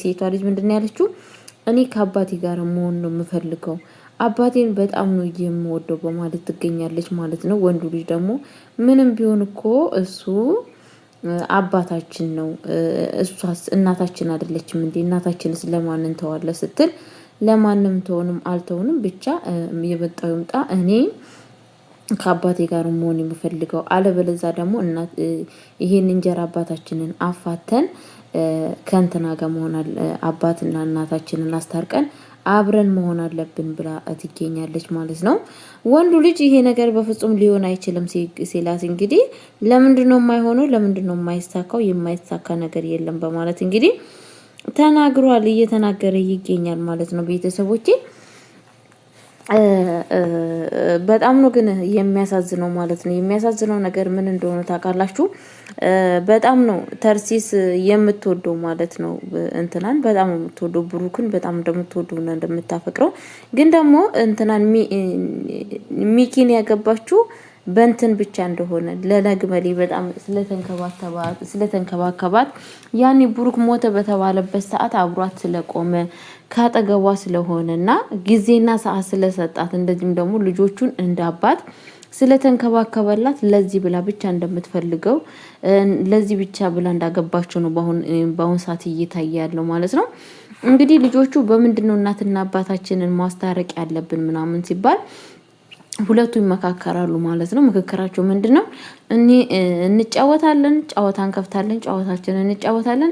ሴቷ ልጅ ምንድነው ያለችው? እኔ ከአባቴ ጋር መሆን ነው የምፈልገው፣ አባቴን በጣም ነው የምወደው በማለት ትገኛለች ማለት ነው። ወንዱ ልጅ ደግሞ ምንም ቢሆን እኮ እሱ አባታችን ነው፣ እሷስ እናታችን አይደለችም እንዴ? እናታችንስ ለማን እንተዋለን ስትል ለማንም ተውንም አልተውንም ብቻ የመጣው ይምጣ፣ እኔ ከአባቴ ጋር መሆን የምፈልገው፣ አለበለዛ ደግሞ ይሄን እንጀራ አባታችንን አፋተን ከእንትና ጋር አባትና እናታችንን አስታርቀን አብረን መሆን አለብን ብላ ትገኛለች ማለት ነው። ወንዱ ልጅ ይሄ ነገር በፍጹም ሊሆን አይችልም ሲላት እንግዲህ ለምንድነው የማይሆነው? ለምንድነው የማይሳካው? የማይሳካ ነገር የለም በማለት እንግዲህ ተናግሯል፣ እየተናገረ ይገኛል ማለት ነው። ቤተሰቦቼ በጣም ነው ግን የሚያሳዝነው ማለት ነው። የሚያሳዝነው ነገር ምን እንደሆነ ታውቃላችሁ? በጣም ነው ተርሲስ የምትወደው ማለት ነው። እንትናን በጣም የምትወደው ብሩክን በጣም እንደምትወደውና እንደምታፈቅረው ግን ደግሞ እንትናን ሚኪን ያገባችው በእንትን ብቻ እንደሆነ ለነግመሌ በጣም ስለተንከባከባት ያኔ ብሩክ ሞተ በተባለበት ሰዓት አብሯት ስለቆመ ካጠገቧ ስለሆነና ጊዜና ሰዓት ስለሰጣት እንደዚህም ደግሞ ልጆቹን እንዳባት ስለተንከባከበላት ለዚህ ብላ ብቻ እንደምትፈልገው ለዚህ ብቻ ብላ እንዳገባቸው ነው በአሁን ሰዓት እየታየ ያለው ማለት ነው። እንግዲህ ልጆቹ በምንድነው እናትና አባታችንን ማስታረቅ ያለብን ምናምን ሲባል ሁለቱ ይመካከራሉ ማለት ነው። ምክክራቸው ምንድነው? እንጫወታለን፣ ጨዋታን ከፍታለን፣ ጨዋታችንን እንጫወታለን፣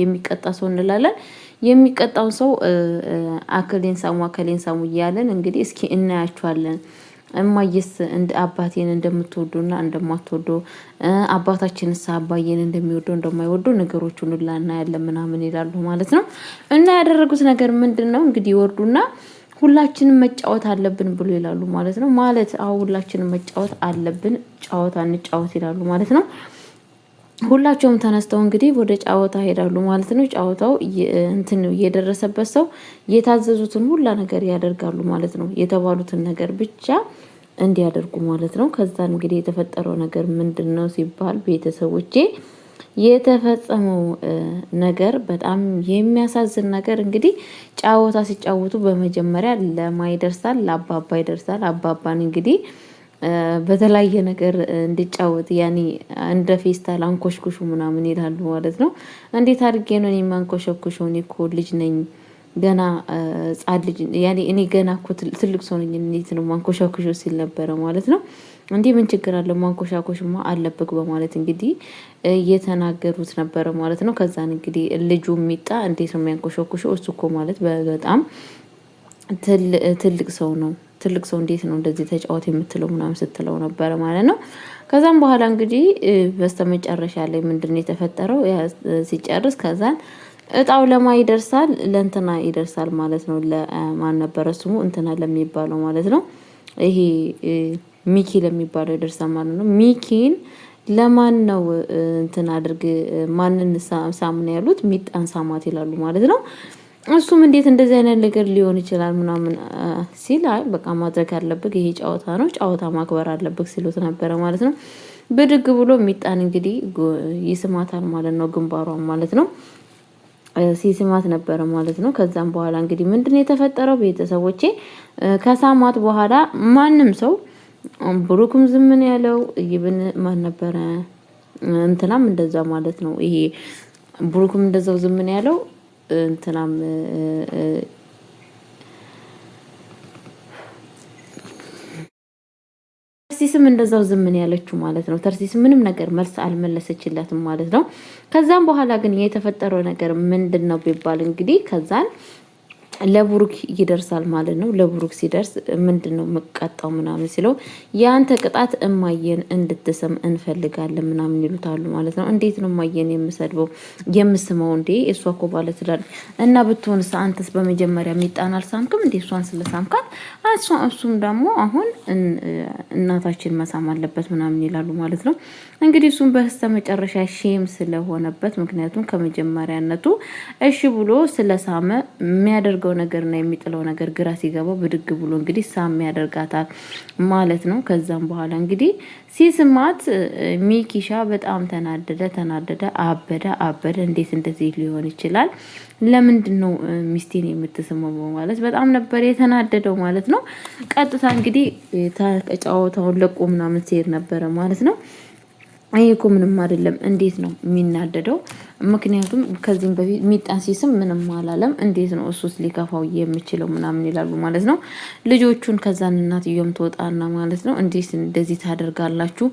የሚቀጣ ሰው እንላለን፣ የሚቀጣው ሰው አከሌን ሳሙ እያለን እንግዲህ እስኪ እናያቸዋለን። እማዬስ አባቴን እንደምትወዱና እንደማትወዱ አባታችንስ አባዬን እንደሚወደው እንደማይወዱ ነገሮቹን ሁላ እናያለን ምናምን ይላሉ ማለት ነው። እና ያደረጉት ነገር ምንድነው? እንግዲህ ይወርዱና ሁላችንም መጫወት አለብን ብሎ ይላሉ ማለት ነው። ማለት ሁላችንም መጫወት አለብን፣ ጨዋታ እንጫወት ይላሉ ማለት ነው። ሁላቸውም ተነስተው እንግዲህ ወደ ጨዋታ ሄዳሉ ማለት ነው። ጨዋታው የደረሰበት ሰው የታዘዙትን ሁላ ነገር ያደርጋሉ ማለት ነው። የተባሉትን ነገር ብቻ እንዲያደርጉ ማለት ነው። ከዛ እንግዲህ የተፈጠረው ነገር ምንድነው ሲባል ቤተሰቦቼ የተፈጸመው ነገር በጣም የሚያሳዝን ነገር እንግዲህ ጫወታ ሲጫወቱ በመጀመሪያ ለማይደርሳል ለአባባ ይደርሳል። አባባን እንግዲህ በተለያየ ነገር እንዲጫወት ያኔ እንደ ፌስታል አንኮሽኩሹ ምናምን ይላሉ ማለት ነው። እንዴት አድርጌ ነው እኔ ማንኮሸኩሸው? እኔ እኮ ልጅ ነኝ ገና ጻድ ልጅ ያኔ እኔ ገና እኮ ትልቅ ሰው ነኝ፣ እንዴት ነው ማንኮሻኩሾ ሲል ነበረ ማለት ነው። እንዴ ምን ችግር አለ? ማንኮሻኮሽማ አለበት በማለት እንግዲህ እየተናገሩት ነበረ ማለት ነው። ከዛን እንግዲህ ልጁ ሚጣ እንዴት ነው የሚያንኮሻኩሸው? እሱ እኮ ማለት በጣም ትልቅ ሰው ነው። ትልቅ ሰው እንዴት ነው እንደዚህ ተጫወት የምትለው ምናምን ስትለው ነበረ ማለት ነው። ከዛም በኋላ እንግዲህ በስተመጨረሻ ላይ ምንድነው የተፈጠረው? ሲጨርስ ከዛን እጣው ለማ ይደርሳል? ለእንትና ይደርሳል ማለት ነው። ለማን ነበረ ስሙ? እንትና ለሚባለው ማለት ነው። ይሄ ሚኪ ለሚባለው ይደርሳል ማለት ነው። ሚኪን ለማን ነው እንትን አድርግ ማንን ሳምን ያሉት? ሚጣን ሳማት ይላሉ ማለት ነው። እሱም እንዴት እንደዚህ አይነት ነገር ሊሆን ይችላል ምናምን ሲል አይ በቃ ማድረግ ያለብህ ይሄ ጨዋታ ነው፣ ጨዋታ ማክበር አለብህ ሲሉት ነበረ ማለት ነው። ብድግ ብሎ ሚጣን እንግዲህ ይስማታል ማለት ነው፣ ግንባሯን ማለት ነው ሲስማት ነበረ ማለት ነው። ከዛም በኋላ እንግዲህ ምንድነው የተፈጠረው ቤተሰቦቼ? ከሳማት በኋላ ማንም ሰው ብሩክም ዝም ነው ያለው። ይብን ማን ነበረ እንትናም እንደዛ ማለት ነው። ይሄ ብሩክም እንደዛው ዝም ነው ያለው። እንትናም ተርሲስም እንደዛው ዝም ነው ያለችው ማለት ነው። ተርሲስ ምንም ነገር መልስ አልመለሰችለትም ማለት ነው። ከዛም በኋላ ግን የተፈጠረው ነገር ምንድነው ቢባል እንግዲህ ከዛን ለብሩክ ይደርሳል ማለት ነው። ለብሩክ ሲደርስ ምንድነው መቀጣው ምናምን ሲለው ያንተ ቅጣት እማየን እንድትሰም እንፈልጋለን ምናምን ይሉታሉ ማለት ነው። እንዴት ነው እማየን የምሰድበው የምስመው እንዴ? እሷ እኮ ባለ ትዳር እና ብትሆንስ አንተስ በመጀመሪያ ሚጣን አልሳምክም እንዴ? እሷን ስለሳምካት እሱም ደግሞ አሁን እናታችን መሳም አለበት ምናምን ይላሉ ማለት ነው። እንግዲህ እሱም በስተመጨረሻ ሼም ስለሆነበት ምክንያቱም ከመጀመሪያነቱ እሺ ብሎ ስለሳመ የሚያደርገው የሚያደርገው ነገርና የሚጥለው ነገር ግራ ሲገባው ብድግ ብሎ እንግዲህ ሳም ያደርጋታል ማለት ነው። ከዛም በኋላ እንግዲህ ሲስማት ሚኪሻ በጣም ተናደደ፣ አበደ። እንዴት እንደዚህ ሊሆን ይችላል? ለምንድን ነው ሚስቴን የምትስመው? ማለት በጣም ነበር የተናደደው ማለት ነው። ቀጥታ እንግዲህ ጨዋታውን ለቆ ምናምን ሲሄድ ነበረ ማለት ነው። ይሄ እኮ ምንም አይደለም። እንዴት ነው የሚናደደው? ምክንያቱም ከዚህም በፊት ሚጣን ሲስም ምንም አላለም። እንዴት ነው እሱስ ሊከፋው የሚችለው ምናምን ይላሉ ማለት ነው ልጆቹን። ከዛን እናትየውም ትወጣና ማለት ነው እንዴት እንደዚህ ታደርጋላችሁ?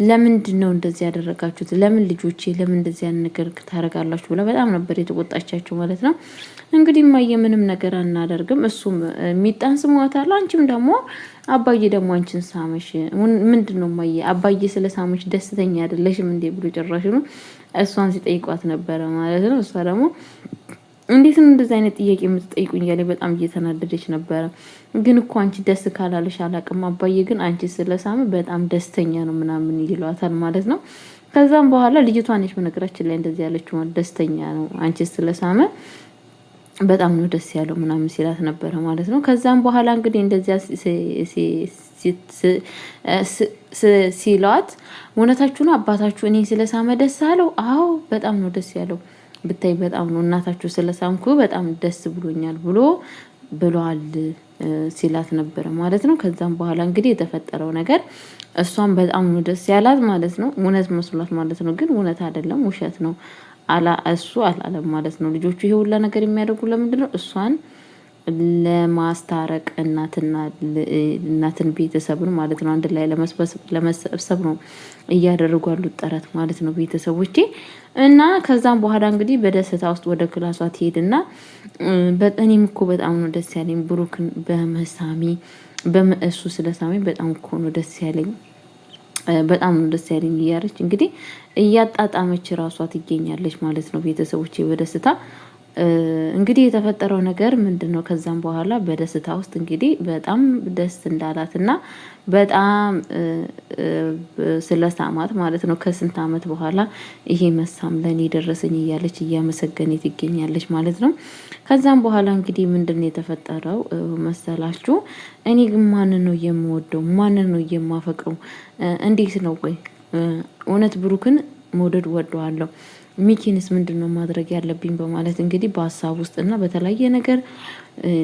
ለምንድን ነው እንደዚህ ያደረጋችሁት? ለምን ልጆቼ ለምን እንደዚህ ያን ነገር ታደርጋላችሁ ብላ በጣም ነበር የተቆጣቻቸው ማለት ነው። እንግዲህ ማየ ምንም ነገር አናደርግም። እሱም ሚጣን ስሟታል። አንቺም ደግሞ አባዬ ደግሞ አንቺን ሳመሽ ምንድን ነው ማየ አባዬ ስለ ሳመሽ ደስተኛ አይደለሽም እንዴ ብሎ ጭራሽ ነው እሷን ሲጠይቋት ነበረ ማለት ነው። እሷ ደግሞ እንዴት ነው እንደዚህ አይነት ጥያቄ የምትጠይቁኝ እያለ በጣም እየተናደደች ነበረ። ግን እኮ አንቺ ደስ ካላለሽ አላቅም፣ አባዬ ግን አንቺ ስለሳመ በጣም ደስተኛ ነው ምናምን ይሏታል ማለት ነው። ከዛም በኋላ ልጅቷ ነች በነገራችን ላይ እንደዚህ ያለችው ደስተኛ ነው አንቺ ስለሳመ በጣም ነው ደስ ያለው ምናምን ሲላት ነበረ ማለት ነው። ከዛም በኋላ እንግዲህ እንደዚያ ሲሏት እውነታችሁ ነው አባታችሁ እኔ ስለሳመ ደስ አለው? አዎ በጣም ነው ደስ ያለው ብታይ፣ በጣም ነው እናታችሁ ስለሳምኩ በጣም ደስ ብሎኛል ብሏል ሲላት ነበረ ማለት ነው። ከዛም በኋላ እንግዲህ የተፈጠረው ነገር እሷን በጣም ነው ደስ ያላት ማለት ነው። እውነት መስሏት ማለት ነው። ግን እውነት አይደለም ውሸት ነው እሱ አላለም ማለት ነው። ልጆቹ ይሄ ሁላ ነገር የሚያደርጉ ለምንድን ነው? እሷን ለማስታረቅ እናትን ቤተሰብን ማለት ነው አንድ ላይ ለመሰብሰብ ነው እያደረጉ ያሉት ጥረት ማለት ነው ቤተሰቦቼ። እና ከዛም በኋላ እንግዲህ በደስታ ውስጥ ወደ ክላሷ ትሄድና እኔም እኮ በጣም ነው ደስ ያለኝ ብሩክን በመሳሚ እሱ ስለሳሚ በጣም እኮ ነው ደስ ያለኝ በጣም ነው ደስ ያለኝ እያለች እንግዲህ እያጣጣመች ራሷ ትገኛለች ማለት ነው ቤተሰቦቼ በደስታ እንግዲህ የተፈጠረው ነገር ምንድነው? ከዛም በኋላ በደስታ ውስጥ እንግዲህ በጣም ደስ እንዳላትና በጣም ስለሳማት ማለት ነው ከስንት ዓመት በኋላ ይሄ መሳም ለኔ ደረሰኝ እያለች እያመሰገነች ትገኛለች ማለት ነው። ከዛም በኋላ እንግዲህ ምንድነው የተፈጠረው መሰላችሁ? እኔ ግን ማንን ነው የምወደው? ማንን ነው የማፈቅረው? እንዴት ነው ወይ እውነት ብሩክን መውደድ ወደዋለሁ ሚኪንስ ምንድነው ማድረግ ያለብኝ በማለት እንግዲህ በሀሳብ ውስጥና በተለያየ ነገር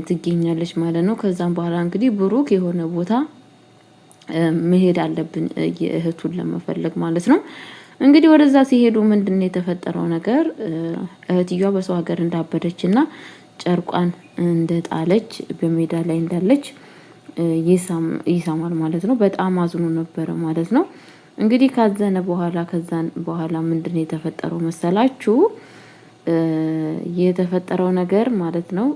ትገኛለች ማለት ነው። ከዛም በኋላ እንግዲህ ብሩክ የሆነ ቦታ መሄድ አለብን የእህቱን ለመፈለግ ማለት ነው። እንግዲህ ወደዛ ሲሄዱ ምንድነው የተፈጠረው ነገር እህትየዋ በሰው ሀገር እንዳበደችና ጨርቋን እንደጣለች በሜዳ ላይ እንዳለች ይሰማል ማለት ነው። በጣም አዝኖ ነበረ ማለት ነው። እንግዲህ ካዘነ በኋላ ከዛን በኋላ ምንድነው የተፈጠረው መሰላችሁ? የተፈጠረው ነገር ማለት ነው።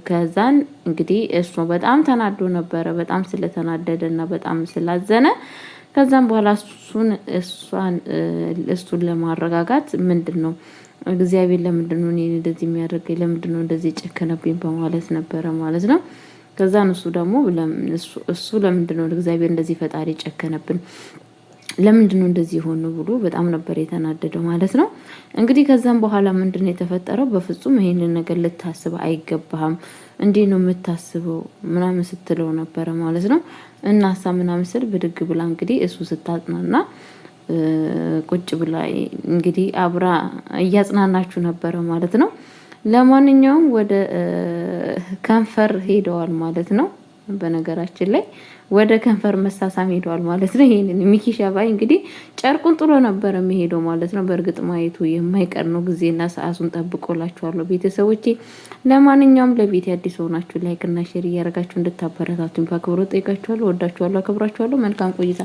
ከዛን እንግዲህ እሱ በጣም ተናዶ ነበረ። በጣም ስለተናደደና በጣም ስላዘነ ከዛም በኋላ እሱን ለማረጋጋት ምንድነው እግዚአብሔር ለምንድነው እኔ እንደዚህ የሚያደርገኝ? ለምንድነው እንደዚህ ጨከነብኝ? በማለት ነበረ ማለት ነው። ከዛን እሱ ደግሞ እሱ ለምንድነው እግዚአብሔር እንደዚህ ፈጣሪ ጨከነብን ለምንድነው እንደዚህ ሆኖ ብሎ በጣም ነበር የተናደደው ማለት ነው። እንግዲህ ከዛም በኋላ ምንድነው የተፈጠረው? በፍጹም ይሄንን ነገር ልታስብ አይገባህም፣ እንዴ ነው የምታስበው ምናምን ስትለው ነበረ ማለት ነው። እናሳ ምናምን ስል ብድግ ብላ እንግዲህ እሱ ስታጽናና ቁጭ ብላ እንግዲህ አብራ እያጽናናችሁ ነበረ ማለት ነው። ለማንኛውም ወደ ከንፈር ሄደዋል ማለት ነው። በነገራችን ላይ ወደ ከንፈር መሳሳም ሄደዋል ማለት ነው። ይሄንን ሚኪሻ ባይ እንግዲህ ጨርቁን ጥሎ ነበር የሚሄደው ማለት ነው። በእርግጥ ማየቱ የማይቀር ነው። ጊዜና ሰዓቱን ጠብቆላችኋለሁ ቤተሰቦቼ። ለማንኛውም ለቤት አዲስ ሆናችሁ ላይክ እና ሼር እያደረጋችሁ እንድታበረታቱኝ በአክብሮት ጠይቃችኋለሁ። ወዳችኋለሁ፣ አከብራችኋለሁ። መልካም ቆይታ